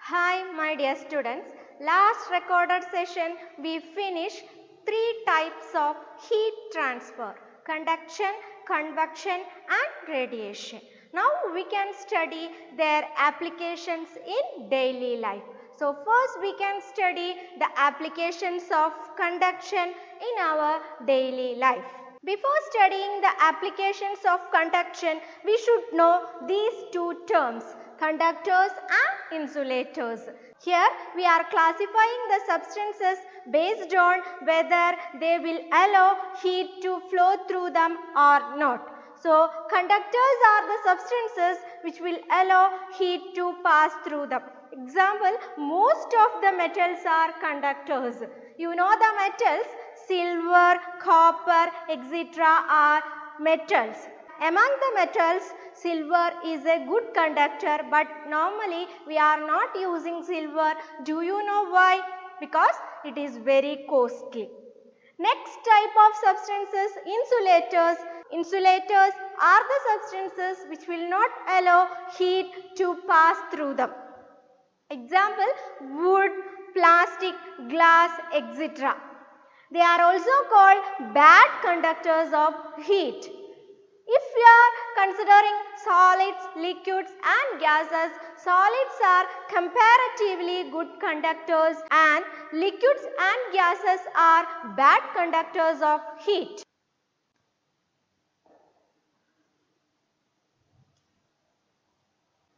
Hi my dear students, last recorded session we finished three types of heat transfer: conduction, convection and radiation. Now we can study their applications in daily life. So first we can study the applications of conduction in our daily life. Before studying the applications of conduction, we should know these two terms, conductors and insulators. Here we are classifying the substances based on whether they will allow heat to flow through them or not. So, conductors are the substances which will allow heat to pass through them. Example, most of the metals are conductors. You know the metals, silver, copper, etc. are metals. Among the metals, silver is a good conductor, but normally we are not using silver. Do you know why? Because it is very costly. Next type of substances, insulators. Insulators are the substances which will not allow heat to pass through them. Example, wood, plastic, glass, etc. They are also called bad conductors of heat. If we are considering solids, liquids and gases, solids are comparatively good conductors and liquids and gases are bad conductors of heat.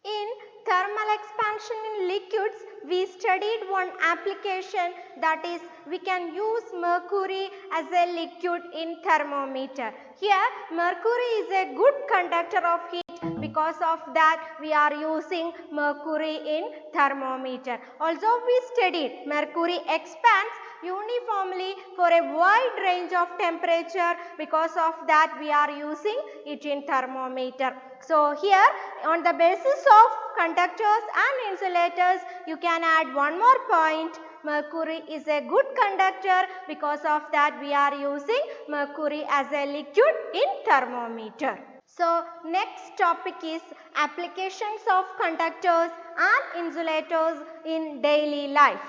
In thermal expansion in liquids, we studied one application, that is we can use mercury as a liquid in thermometer. Here mercury is a good conductor of heat, because of that we are using mercury in thermometer. Also we studied mercury expands uniformly for a wide range of temperature, because of that we are using it in thermometer. So here on the basis of conductors and insulators, you can add one more point. Mercury is a good conductor, because of that we are using mercury as a liquid in thermometer. So next topic is applications of conductors and insulators in daily life.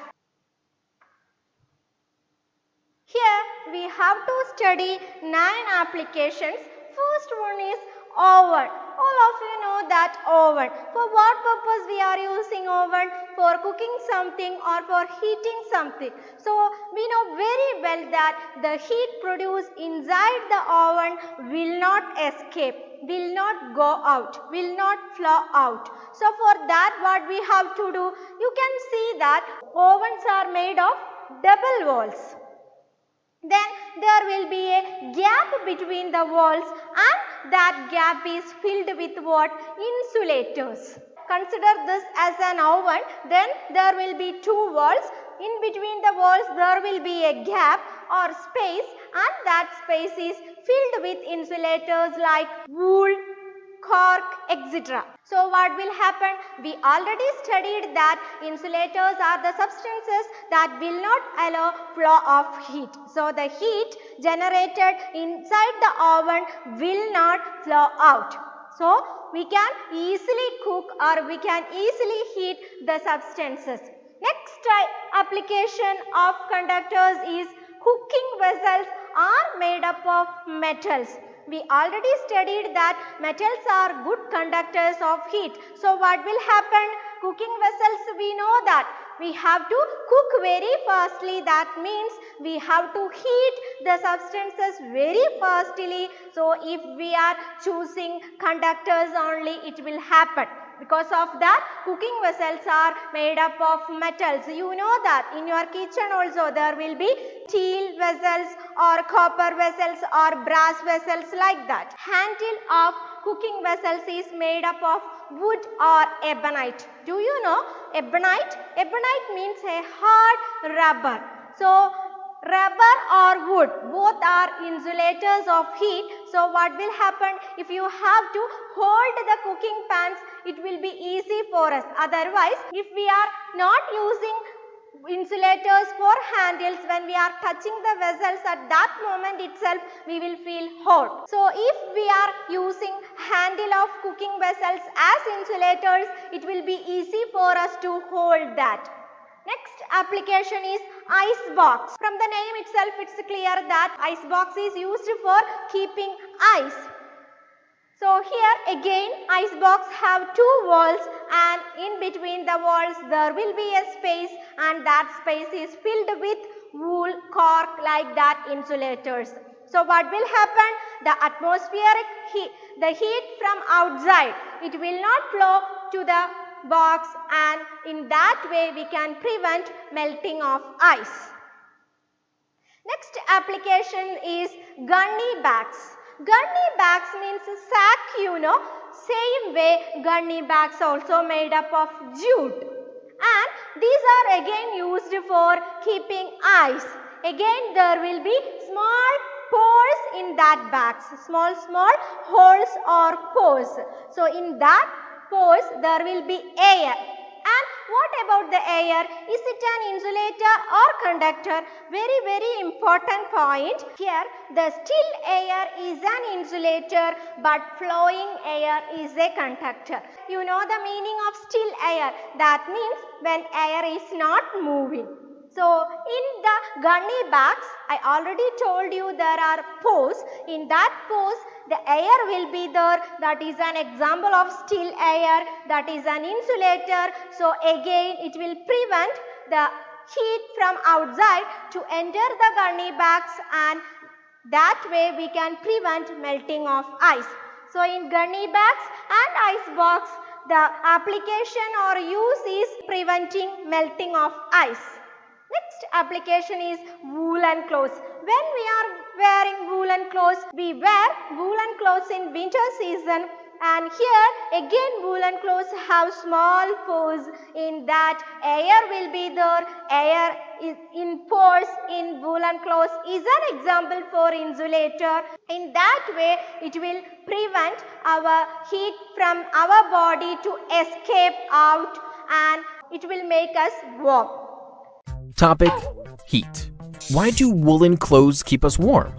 Here we have to study 9 applications. First one is oven. All of you know that oven. For what purpose we are using oven? For cooking something or for heating something. So we know very well that the heat produced inside the oven will not escape, will not go out, will not flow out. So for that what we have to do? You can see that ovens are made of double walls. Then there will be a gap between the walls and that gap is filled with what? Insulators. Consider this as an oven, then there will be two walls. In between the walls there will be a gap or space, and that space is filled with insulators like wool, cork, etc. So what will happen? We already studied that insulators are the substances that will not allow flow of heat. So the heat generated inside the oven will not flow out. So we can easily cook or we can easily heat the substances. Next application of conductors is cooking vessels are made up of metals. We already studied that metals are good conductors of heat. So what will happen? Cooking vessels, we know that we have to cook very fastly. That means we have to heat the substances very fastly. So if we are choosing conductors only, it will happen. Because of that, cooking vessels are made up of metals. You know that in your kitchen also there will be steel vessels or copper vessels or brass vessels, like that. Handle of cooking vessels is made up of wood or ebonite. Do you know ebonite? Ebonite means a hard rubber. So rubber or wood, both are insulators of heat. So what will happen? If you have to hold the cooking pans, it will be easy for us. Otherwise, if we are not using insulators for handles. When we are touching the vessels, at that moment itself we will feel hot. So if we are using handle of cooking vessels as insulators, it will be easy for us to hold that. Next application is ice box. From the name itself it's clear that ice box is used for keeping ice. So here again ice box have two walls, and in between the walls there will be a space, and that space is filled with wool, cork, like that insulators. So what will happen? The atmospheric heat, the heat from outside, it will not flow to the box, and in that way we can prevent melting of ice. Next application is gunny bags. Gunny bags means sack, you know. Same way gunny bags also made up of jute. And these are again used for keeping ice. Again there will be small pores in that bags. Small holes or pores. So in that pores there will be air. And what about the air? Is it an insulator or conductor? Very important point. Here the still air is an insulator, but flowing air is a conductor. You know the meaning of still air. That means when air is not moving. So in the gunny bags, I already told you there are pores. In that pores, the air will be there. That is an example of still air. That is an insulator. So again it will prevent the heat from outside to enter the gunny bags, and that way we can prevent melting of ice. So in gunny bags and ice box, the application or use is preventing melting of ice. Next application is woolen clothes. When we are wearing woolen clothes, we wear woolen clothes in winter season, and here again woolen clothes have small pores. In that air will be there. Air is in pores in woolen clothes is an example for insulator. In that way it will prevent our heat from our body to escape out, and it will make us warm. Topic: heat. Why do woolen clothes keep us warm?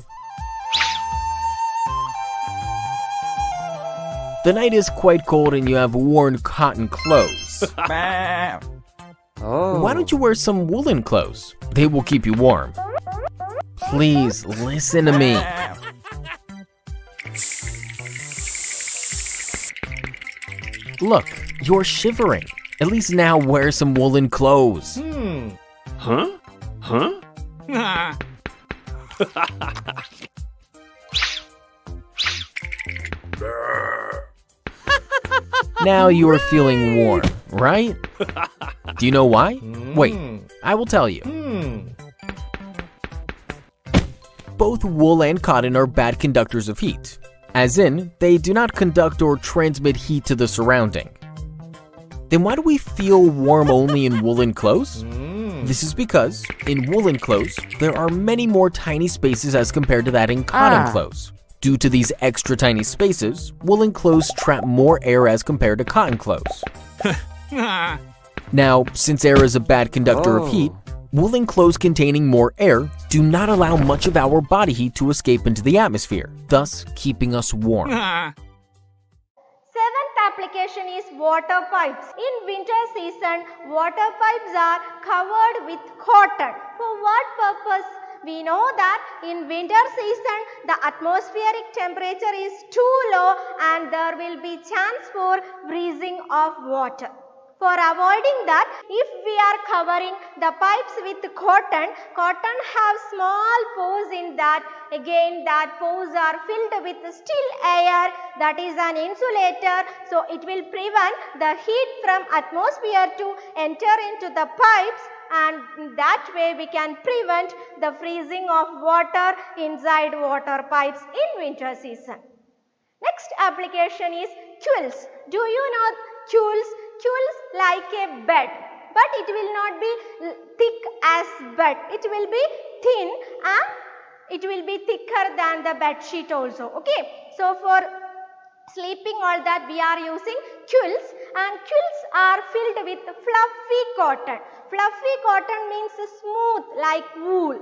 The night is quite cold and you have worn cotton clothes. Why don't you wear some woolen clothes? They will keep you warm. Please listen to me. Look, you're shivering. At least now wear some woolen clothes. Huh? Now you are feeling warm, right? Do you know why? Wait, I will tell you. Both wool and cotton are bad conductors of heat, as in, they do not conduct or transmit heat to the surrounding. Then why do we feel warm only in woolen clothes? This is because, in woolen clothes, there are many more tiny spaces as compared to that in cotton clothes. Due to these extra tiny spaces, woolen clothes trap more air as compared to cotton clothes. Now, since air is a bad conductor of heat, woolen clothes containing more air do not allow much of our body heat to escape into the atmosphere, thus keeping us warm. Seventh application is water pipes. In winter season, water pipes are covered with cotton. For what purpose? We know that in winter season, the atmospheric temperature is too low and there will be chance for freezing of water. For avoiding that, if we are covering the pipes with cotton have small pores in that. Again, that pores are filled with still air, that is an insulator. So it will prevent the heat from atmosphere to enter into the pipes, and that way we can prevent the freezing of water inside water pipes in winter season. Next application is quills. Do you know quills? Quills like a bed, but it will not be thick as bed. It will be thin and it will be thicker than the bed sheet also. Okay. So for sleeping all that we are using quills, and quilts are filled with fluffy cotton. Fluffy cotton means smooth like wool.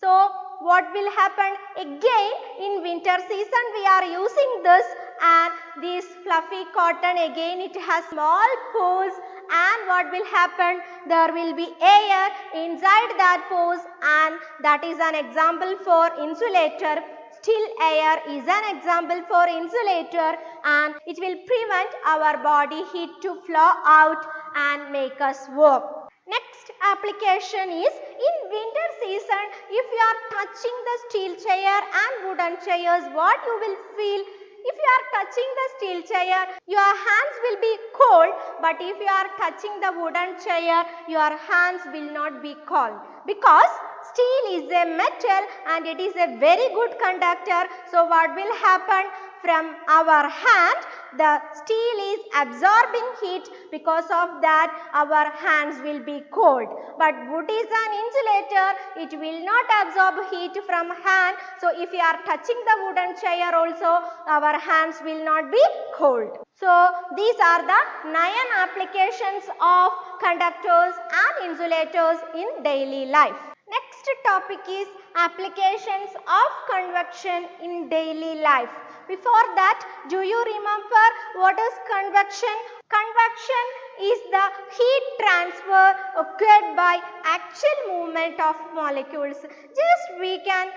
So what will happen? Again in winter season we are using this, and this fluffy cotton, again it has small pores, and what will happen? There will be air inside that pores, and that is an example for insulator. Still air is an example for insulator, and it will prevent our body heat to flow out and make us warm. Next application is in winter season, if you are touching the steel chair and wooden chairs, what you will feel? If you are touching the steel chair, your hands will be cold, but if you are touching the wooden chair, your hands will not be cold, because steel is a metal and it is a very good conductor. So what will happen? From our hand, the steel is absorbing heat, because of that our hands will be cold. But wood is an insulator, it will not absorb heat from hand. So if you are touching the wooden chair also, our hands will not be cold. So these are the 9 applications of conductors and insulators in daily life. Next topic is applications of convection in daily life. Before that, do you remember what is convection? Convection is the heat transfer occurred by actual movement of molecules. Just we can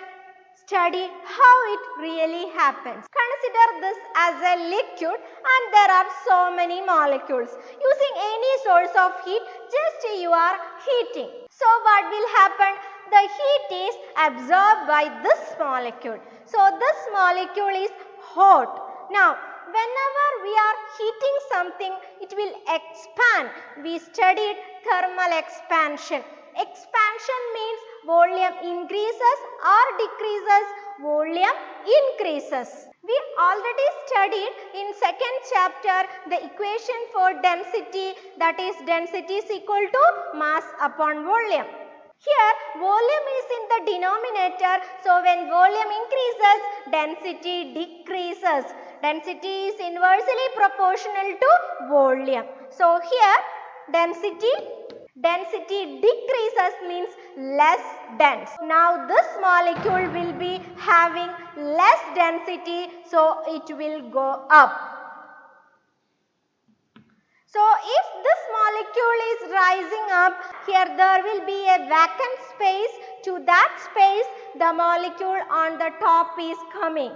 study how it really happens. Consider this as a liquid and there are so many molecules. Using any source of heat, just you are heating. So what will happen? The heat is absorbed by this molecule. So this molecule is hot. Now whenever we are heating something, it will expand. We studied thermal expansion. Expansion means volume increases or decreases, volume increases. We already studied in second chapter the equation for density, that is density is equal to mass upon volume. Here volume is in the denominator, so when volume increases, density decreases. Density is inversely proportional to volume. So here density decreases means less dense. Now this molecule will be having less density, so it will go up. So if this molecule is rising up, here there will be a vacant space. To that space, the molecule on the top is coming.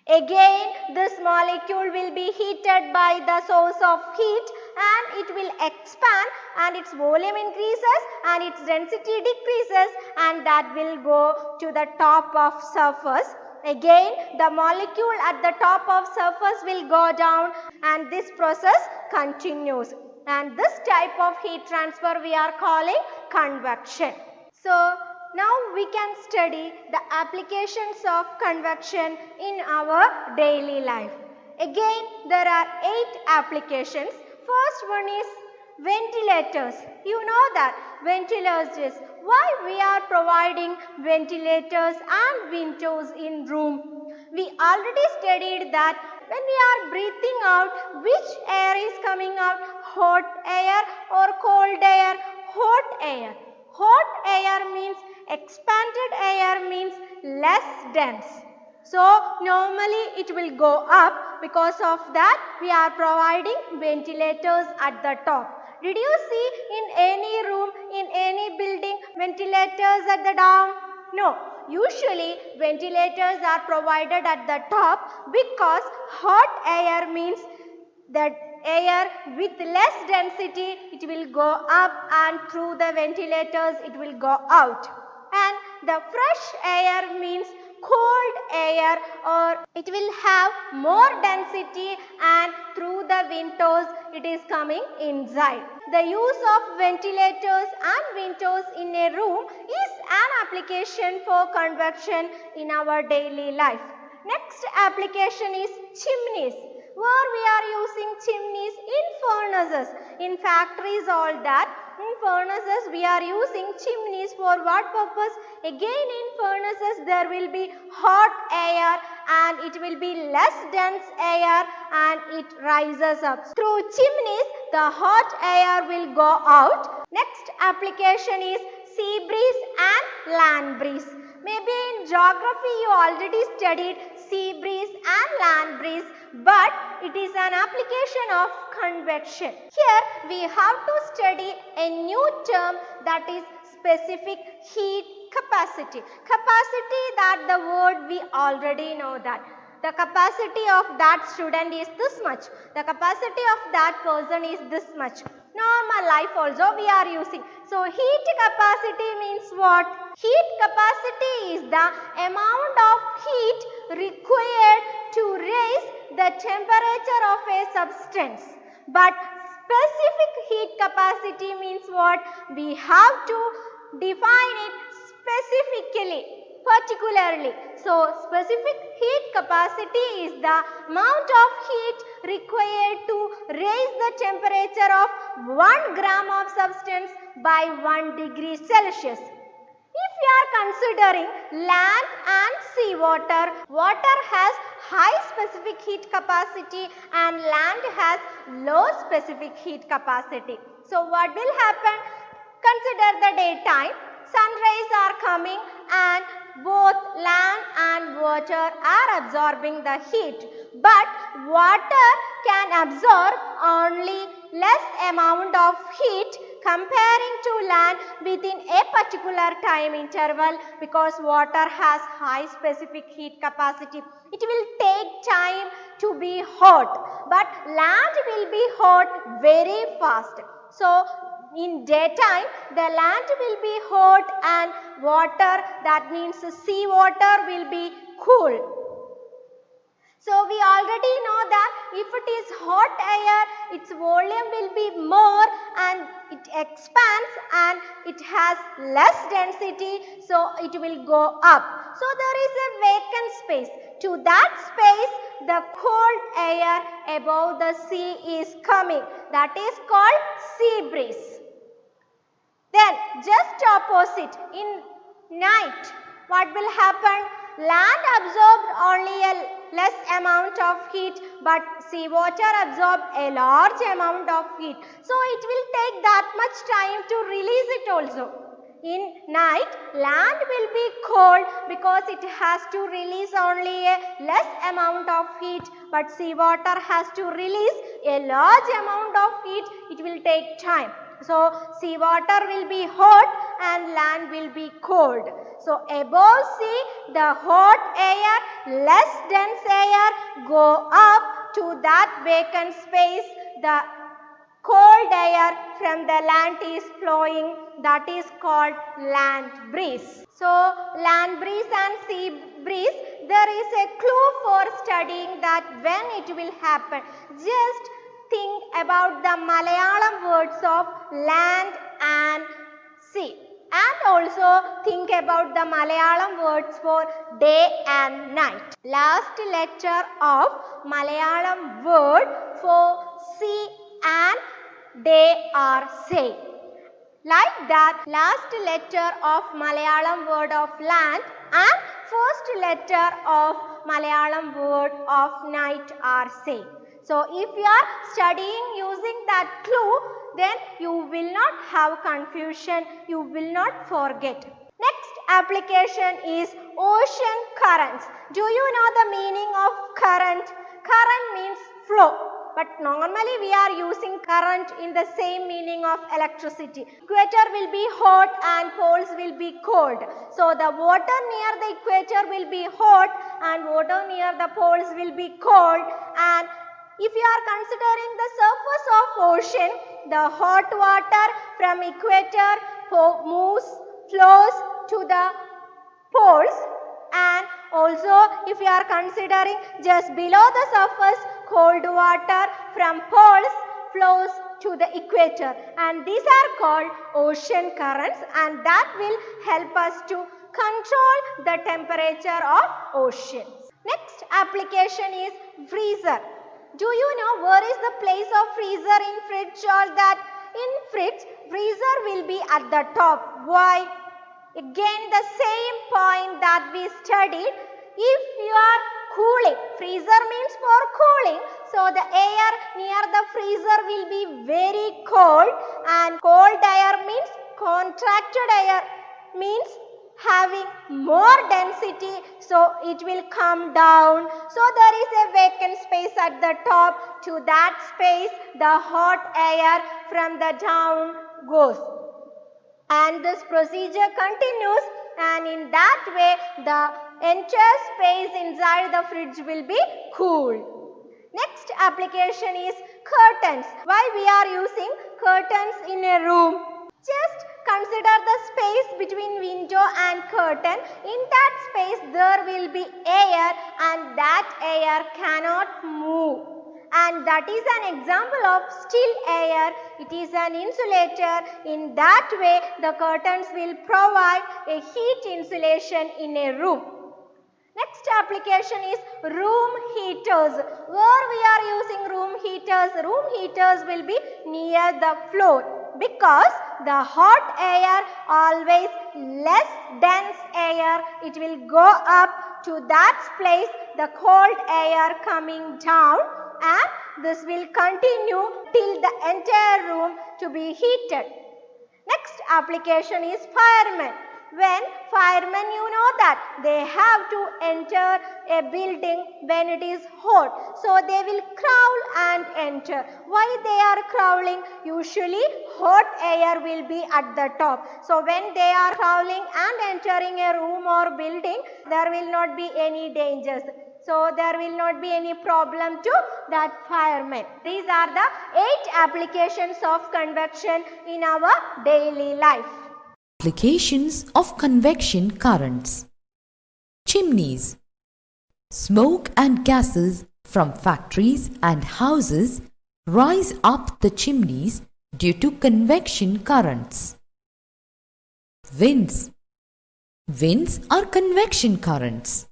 Again, this molecule will be heated by the source of heat and it will expand and its volume increases and its density decreases, and that will go to the top of surface. Again, the molecule at the top of surface will go down and this process continues. And this type of heat transfer we are calling convection. So now we can study the applications of convection in our daily life. Again, there are 8 applications. First one is ventilators. You know that ventilators. Why we are providing ventilators and windows in room? We already studied that when we are breathing out, which air is coming out? Hot air or cold air? Hot air. Hot air means expanded air means less dense. So normally it will go up. Because of that we are providing ventilators at the top. Did you see in any room, in any building, ventilators at the down? No. Usually ventilators are provided at the top because hot air means that air with less density, it will go up and through the ventilators it will go out. And the fresh air means cold air, or it will have more density and through the windows it is coming inside. The use of ventilators and windows in a room is an application for convection in our daily life. Next application is chimneys. Where we are using chimneys? In furnaces, in factories, all that. In furnaces we are using chimneys for what purpose? Again in furnaces there will be hot air and it will be less dense air and it rises up. Through chimneys, the hot air will go out. Next application is sea breeze and land breeze. Maybe in geography you already studied sea breeze and land breeze, but it is an application of convection. Here we have to study a new term, that is specific heat capacity. Capacity, that the word we already know that. The capacity of that student is this much. The capacity of that person is this much. Normal life also we are using. So heat capacity means what? Heat capacity is the amount of heat required to raise the temperature of a substance. But specific heat capacity means what? We have to define it specifically, particularly. So specific heat capacity is the amount of heat required to raise the temperature of 1 gram of substance by 1 degree Celsius. If we are considering land and sea water, water has high specific heat capacity and land has low specific heat capacity. So what will happen? Consider the daytime, sun rays are coming and both land and water are absorbing the heat. But water can absorb only less amount of heat comparing to land within a particular time interval, because water has high specific heat capacity. It will take time to be hot, but land will be hot very fast. So in daytime, the land will be hot and water, that means sea water, will be cool. So we already know that if it is hot air, its volume will be more and it expands and it has less density, so it will go up. So there is a vacant space. To that space, the cold air above the sea is coming. That is called sea breeze. Then just opposite, in night, what will happen? Land absorbed only a less amount of heat, but sea water absorbed a large amount of heat. So it will take that much time to release it also. In night, land will be cold because it has to release only a less amount of heat, but sea water has to release a large amount of heat. It will take time. So sea water will be hot and land will be cold. So above sea, the hot air, less dense air go up to that vacant space. The cold air from the land is flowing, that is called land breeze. So land breeze and sea breeze, there is a clue for studying that when it will happen. Just think about the Malayalam words of land and sea, and also think about the Malayalam words for day and night. Last letter of Malayalam word for sea and day are same. Like that, last letter of Malayalam word of land and first letter of Malayalam word of night are same. So if you are studying using that clue, then you will not have confusion, you will not forget. Next application is ocean currents. Do you know the meaning of current? Current means flow, but normally we are using current in the same meaning of electricity. Equator will be hot and poles will be cold. So the water near the equator will be hot and water near the poles will be cold. And if you are considering the surface of ocean, the hot water from equator flows to the poles, and also if you are considering just below the surface, cold water from poles flows to the equator, and these are called ocean currents, and that will help us to control the temperature of oceans. Next application is freezer. Do you know where is the place of freezer in fridge? All that in fridge, freezer will be at the top. Why? Again the same point that we studied. If you are cooling. Freezer means for cooling. So the air near the freezer will be very cold, and cold air means contracted air, means having more density, so it will come down. So there is a vacant space at the top. To that space the hot air from the down goes, and this procedure continues, and in that way the entire space inside the fridge will be cooled. Next application is curtains. Why we are using curtains in a room? Just consider the space between window and curtain. In that space there will be air, and that air cannot move. And that is an example of still air. It is an insulator. In that way the curtains will provide a heat insulation in a room. Next application is room heaters. Where we are using room heaters? Room heaters will be near the floor, because the hot air always less dense air, it will go up. To that place the cold air coming down, and this will continue till the entire room to be heated. Next application is firemen. When firemen, you know that they have to enter a building when it is hot, so they will crawl and enter. Why they are crawling? Usually hot air will be at the top, so when they are crawling and entering a room or building, there will not be any dangers. So there will not be any problem to that fireman. These are the 8 applications of convection in our daily life. Applications of convection currents. Chimneys. Smoke and gases from factories and houses rise up the chimneys due to convection currents. Winds. Winds are convection currents.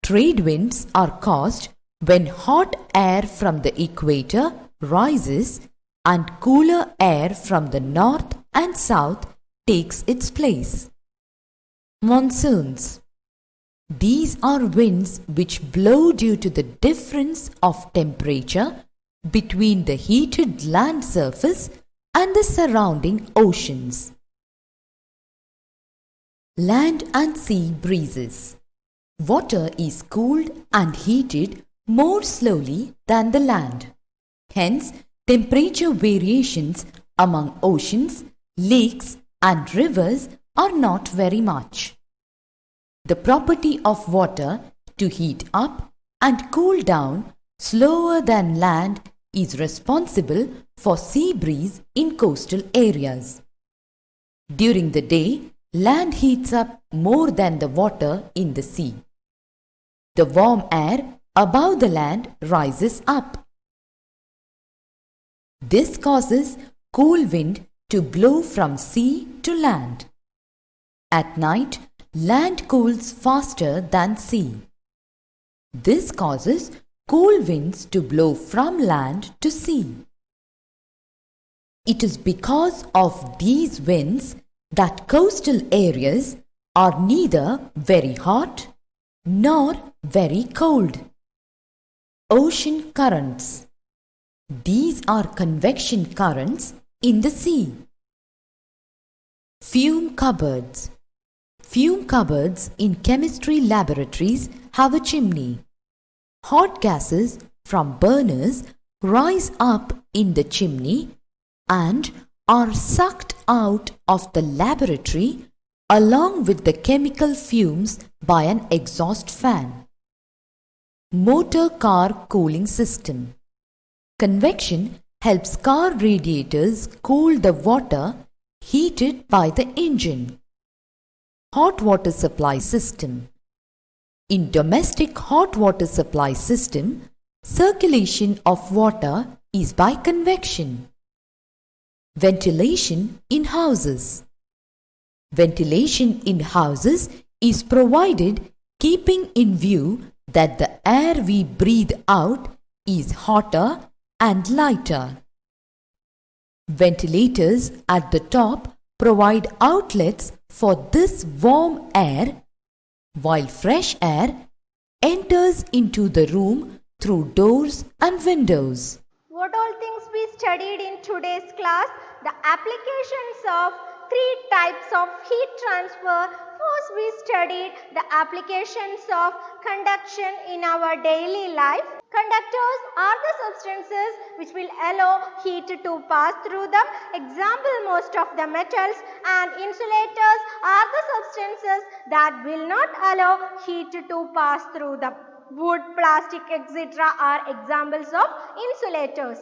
Trade winds are caused when hot air from the equator rises and cooler air from the north and south takes its place. Monsoons. These are winds which blow due to the difference of temperature between the heated land surface and the surrounding oceans. Land and sea breezes. Water is cooled and heated more slowly than the land. Hence, temperature variations among oceans, lakes, and rivers are not very much. The property of water to heat up and cool down slower than land is responsible for sea breeze in coastal areas. During the day, land heats up more than the water in the sea. The warm air above the land rises up. This causes cool wind to blow from sea to land. At night, land cools faster than sea. This causes cool winds to blow from land to sea. It is because of these winds that coastal areas are neither very hot nor very cold. Ocean currents. These are convection currents in the sea. Fume cupboards. Fume cupboards in chemistry laboratories have a chimney. Hot gases from burners rise up in the chimney and are sucked out of the laboratory along with the chemical fumes by an exhaust fan. Motor car cooling system. Convection helps car radiators cool the water heated by the engine. Hot water supply system. In domestic hot water supply system, circulation of water is by convection. Ventilation in houses. Ventilation in houses is provided keeping in view that the air we breathe out is hotter and lighter. Ventilators at the top provide outlets for this warm air, while fresh air enters into the room through doors and windows. What all things we studied in today's class? The applications of three types of heat transfer. First we studied the applications of conduction in our daily life. Conductors are the substances which will allow heat to pass through them. Example, most of the metals, and insulators are the substances that will not allow heat to pass through them. Wood, plastic, etc. are examples of insulators.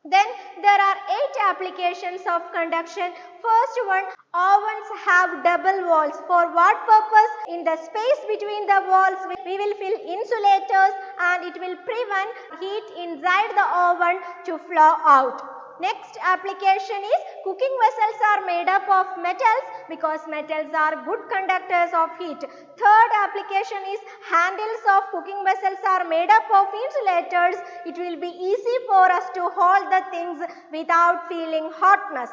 Then there are 8 applications of conduction. First one, ovens have double walls. For what purpose? In the space between the walls we will fill insulators and it will prevent heat inside the oven to flow out. Next application is cooking vessels are made up of metals because metals are good conductors of heat. Third application is handles of cooking vessels are made up of insulators. It will be easy for us to hold the things without feeling hotness.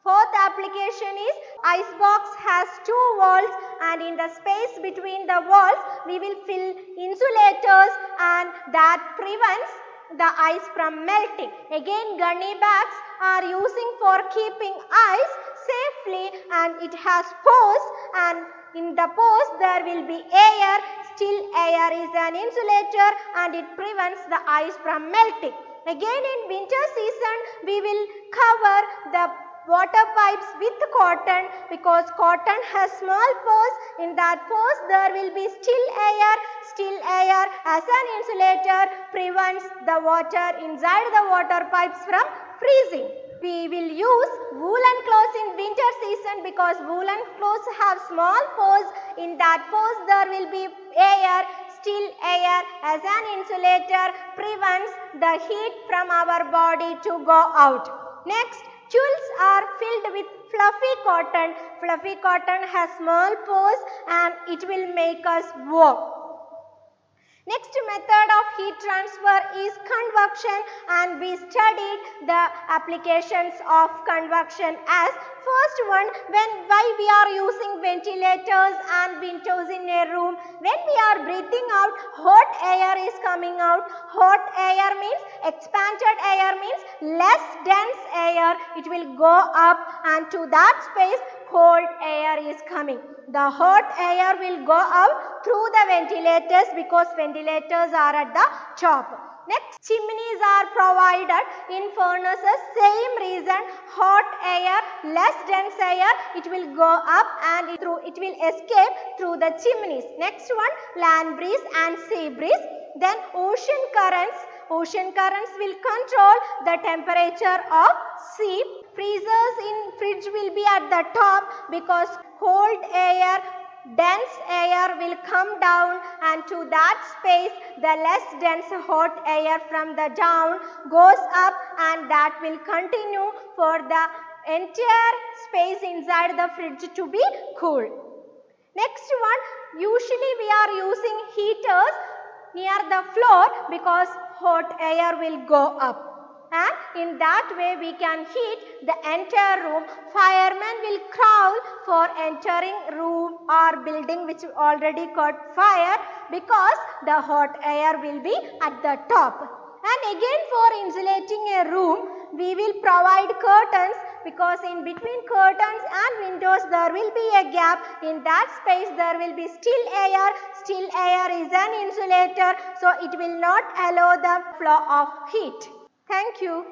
Fourth application is ice box has 2 walls and in the space between the walls we will fill insulators and that prevents the ice from melting. Again, gunny bags are using for keeping ice safely and it has pores and in the pores there will be air. Still air is an insulator and it prevents the ice from melting. Again, in winter season we will cover the water pipes with cotton because cotton has small pores. In that pores there will be still air. Still air as an insulator prevents the water inside the water pipes from freezing. We will use woolen clothes in winter season because woolen clothes have small pores. In that pores there will be air. Still air as an insulator prevents the heat from our body to go out. Next, tools are filled with fluffy cotton. Fluffy cotton has small pores and it will make us warm. Next method of heat transfer is convection and we studied the applications of convection as first one why we are using ventilators and windows in a room. When we are breathing out, hot air is coming out. Hot air means expanded air means less dense air. It will go up and to that space cold air is coming. The hot air will go out through the ventilators because ventilators are at the top. Next, chimneys are provided in furnaces. Same reason, hot air, less dense air, it will go up and it will escape through the chimneys. Next one, land breeze and sea breeze. Then ocean currents. Ocean currents will control the temperature of sea. Freezers in fridge will be at the top because cold air, dense air will come down and to that space the less dense hot air from the down goes up and that will continue for the entire space inside the fridge to be cool. Next one, usually we are using heaters near the floor because hot air will go up. And in that way we can heat the entire room. Firemen will crawl for entering room or building which already caught fire because the hot air will be at the top. And again for insulating a room we will provide curtains because in between curtains and windows there will be a gap. In that space there will be still air. Still air is an insulator so it will not allow the flow of heat. Thank you.